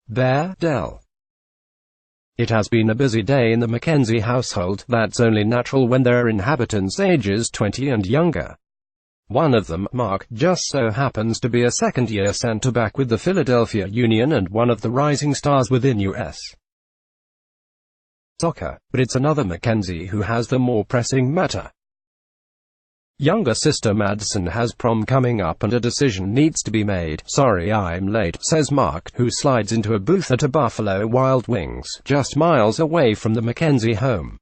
Bear, Dell. It has been a busy day in the McKenzie household. That's only natural when there are inhabitants ages 20 and younger. One of them, Mark, just so happens to be a second-year centre-back with the Philadelphia Union and one of the rising stars within U.S. soccer, but it's another McKenzie who has the more pressing matter. Younger sister Madison has prom coming up and a decision needs to be made. "Sorry I'm late," says Mark, who slides into a booth at a Buffalo Wild Wings, just miles away from the McKenzie home.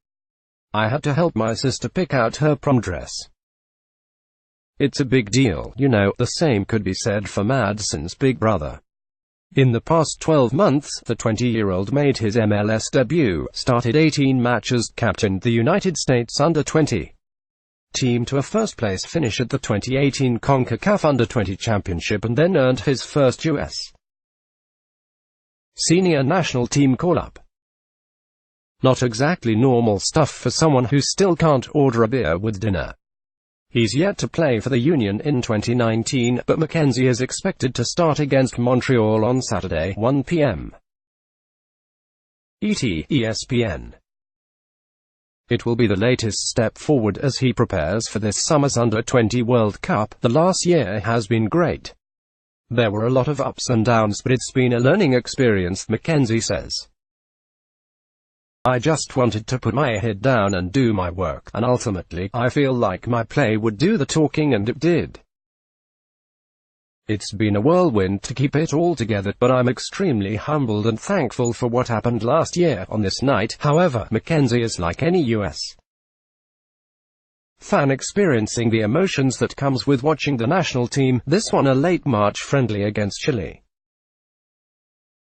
"I had to help my sister pick out her prom dress. It's a big deal, you know." The same could be said for Madison's big brother. In the past 12 months, the 20-year-old made his MLS debut, started 18 matches, captained the United States under-20 team to a first-place finish at the 2018 CONCACAF Under-20 Championship and then earned his first U.S. senior national team call-up. Not exactly normal stuff for someone who still can't order a beer with dinner. He's yet to play for the Union in 2019, but McKenzie is expected to start against Montreal on Saturday, 1 p.m. ESPN. It will be the latest step forward as he prepares for this summer's Under-20 World Cup. The last year has been great. There were a lot of ups and downs, but it's been a learning experience, McKenzie says. "I just wanted to put my head down and do my work, and ultimately, I feel like my play would do the talking, and it did. It's been a whirlwind to keep it all together, but I'm extremely humbled and thankful for what happened last year on this night." However, McKenzie is like any U.S. fan experiencing the emotions that comes with watching the national team, this one a late March friendly against Chile.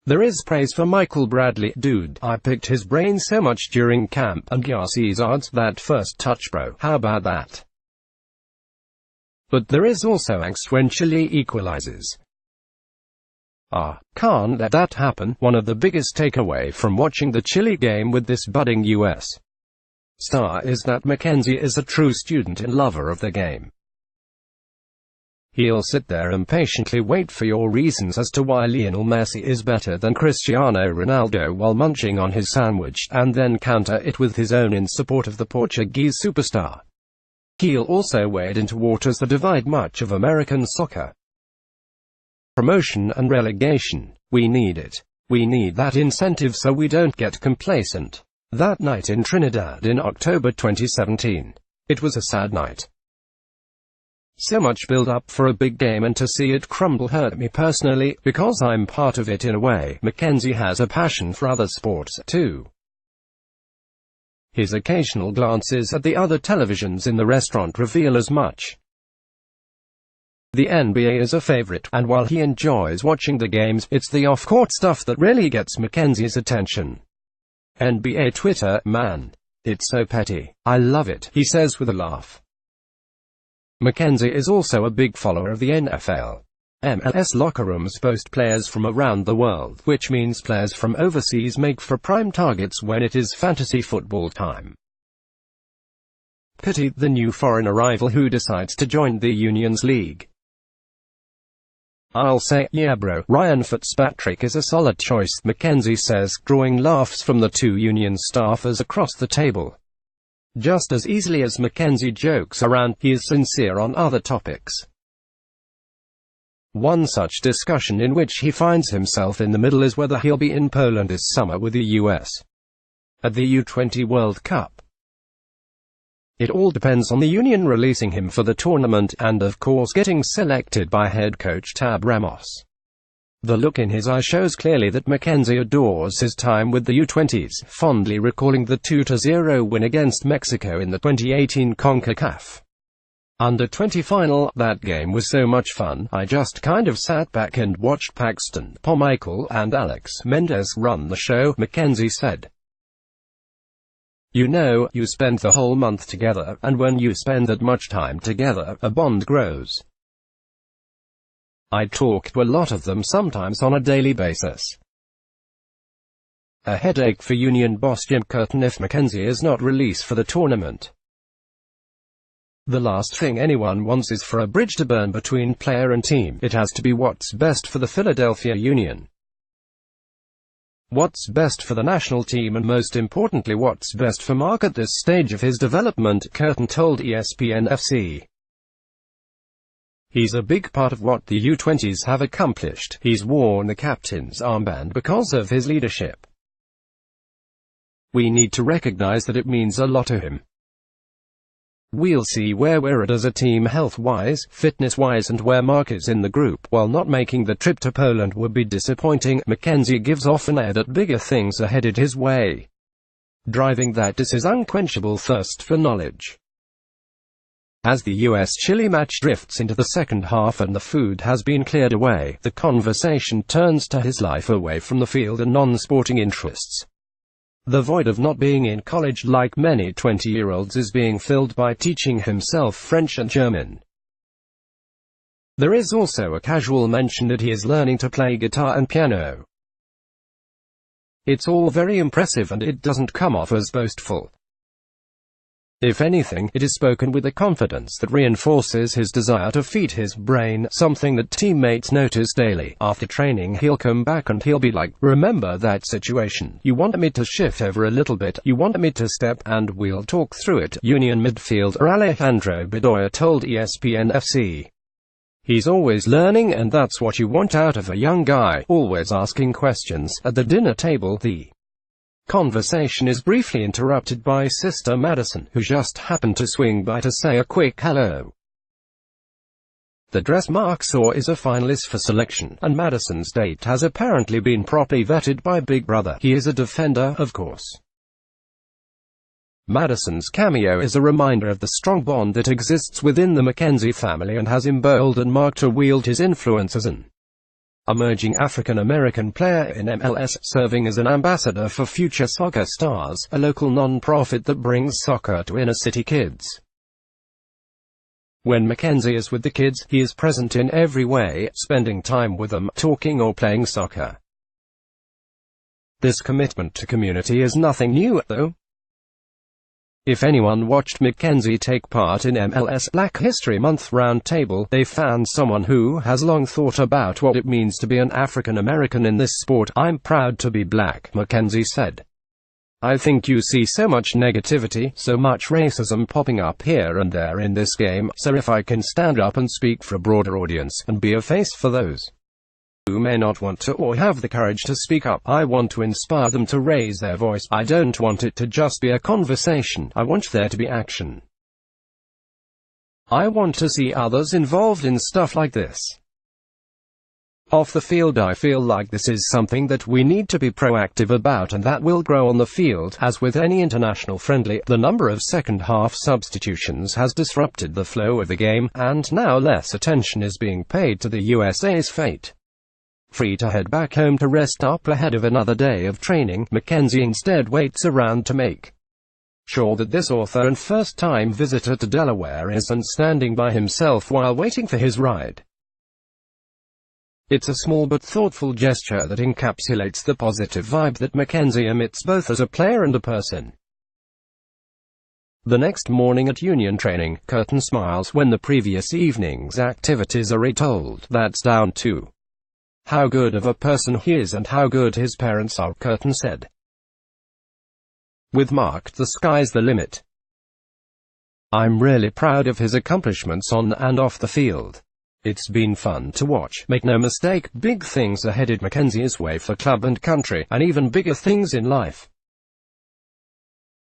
"There is praise for Michael Bradley. Dude, I picked his brain so much during camp, and Garcia's odds, that first touch, bro. How about that? But there is also angst when Chile equalizes. Can't let that happen." One of the biggest takeaway from watching the Chile game with this budding U.S. star is that McKenzie is a true student and lover of the game. He'll sit there and patiently wait for your reasons as to why Lionel Messi is better than Cristiano Ronaldo while munching on his sandwich, and then counter it with his own in support of the Portuguese superstar. He'll also wade into waters that divide much of American soccer. Promotion and relegation. We need it. We need that incentive so we don't get complacent. That night in Trinidad in October 2017. It was a sad night. So much build-up for a big game, and to see it crumble hurt me personally, because I'm part of it in a way. McKenzie has a passion for other sports, too. His occasional glances at the other televisions in the restaurant reveal as much. The NBA is a favorite, and while he enjoys watching the games, it's the off-court stuff that really gets McKenzie's attention. NBA Twitter, "Man, it's so petty. I love it," he says with a laugh. McKenzie is also a big follower of the NFL. MLS locker rooms boast players from around the world, which means players from overseas make for prime targets when it is fantasy football time. Pity the new foreign arrival who decides to join the Union's league. "I'll say, yeah bro, Ryan Fitzpatrick is a solid choice," McKenzie says, drawing laughs from the two Union staffers across the table. Just as easily as McKenzie jokes around, he is sincere on other topics. One such discussion in which he finds himself in the middle is whether he'll be in Poland this summer with the U.S. at the U20 World Cup. It all depends on the Union releasing him for the tournament, and of course getting selected by head coach Tab Ramos. The look in his eye shows clearly that McKenzie adores his time with the U20s, fondly recalling the 2-0 win against Mexico in the 2018 CONCACAF Under-20 final. "That game was so much fun, I just kind of sat back and watched Paxton, Michael, and Alex Mendez run the show," McKenzie said. "You know, you spend the whole month together, and when you spend that much time together, a bond grows. I talk to a lot of them, sometimes on a daily basis." A headache for Union boss Jim Curtin if McKenzie is not released for the tournament. The last thing anyone wants is for a bridge to burn between player and team. It has to be what's best for the Philadelphia Union. What's best for the national team and most importantly what's best for Mark at this stage of his development, Curtin told ESPN FC. He's a big part of what the U20s have accomplished. He's worn the captain's armband because of his leadership. We need to recognize that it means a lot to him. We'll see where we're at as a team health-wise, fitness-wise and where Mark is in the group. While not making the trip to Poland would be disappointing, McKenzie gives off an air that bigger things are headed his way. Driving that is his unquenchable thirst for knowledge. As the US-Chile match drifts into the second half and the food has been cleared away, the conversation turns to his life away from the field and non-sporting interests. The void of not being in college like many 20-year-olds is being filled by teaching himself French and German. There is also a casual mention that he is learning to play guitar and piano. It's all very impressive and it doesn't come off as boastful. If anything, it is spoken with a confidence that reinforces his desire to feed his brain, something that teammates notice daily. After training he'll come back and he'll be like, remember that situation? You want me to shift over a little bit? You want me to step? And we'll talk through it. Union midfielder Alejandro Bedoya told ESPN FC. He's always learning and that's what you want out of a young guy, always asking questions. At the dinner table, the conversation is briefly interrupted by Sister Madison, who just happened to swing by to say a quick hello. The dress Mark saw is a finalist for selection, and Madison's date has apparently been properly vetted by Big Brother. He is a defender, of course. Madison's cameo is a reminder of the strong bond that exists within the McKenzie family and has emboldened Mark to wield his influence as an emerging African-American player in MLS, serving as an ambassador for Future Soccer Stars, a local non-profit that brings soccer to inner-city kids. When McKenzie is with the kids, he is present in every way, spending time with them, talking or playing soccer. This commitment to community is nothing new, though. If anyone watched McKenzie take part in MLS Black History Month roundtable, they found someone who has long thought about what it means to be an African American in this sport. I'm proud to be black, McKenzie said. I think you see so much negativity, so much racism popping up here and there in this game, so if I can stand up and speak for a broader audience, and be a face for those who may not want to or have the courage to speak up, I want to inspire them to raise their voice. I don't want it to just be a conversation, I want there to be action. I want to see others involved in stuff like this. Off the field I feel like this is something that we need to be proactive about and that will grow on the field. As with any international friendly, the number of second-half substitutions has disrupted the flow of the game, and now less attention is being paid to the USA's fate. Free to head back home to rest up ahead of another day of training, McKenzie instead waits around to make sure that this author and first-time visitor to Delaware isn't standing by himself while waiting for his ride. It's a small but thoughtful gesture that encapsulates the positive vibe that McKenzie emits both as a player and a person. The next morning at Union training, Curtin smiles when the previous evening's activities are retold. That's down to how good of a person he is and how good his parents are, Curtin said. With Mark, the sky's the limit. I'm really proud of his accomplishments on and off the field. It's been fun to watch. Make no mistake, big things are headed McKenzie's way for club and country, and even bigger things in life.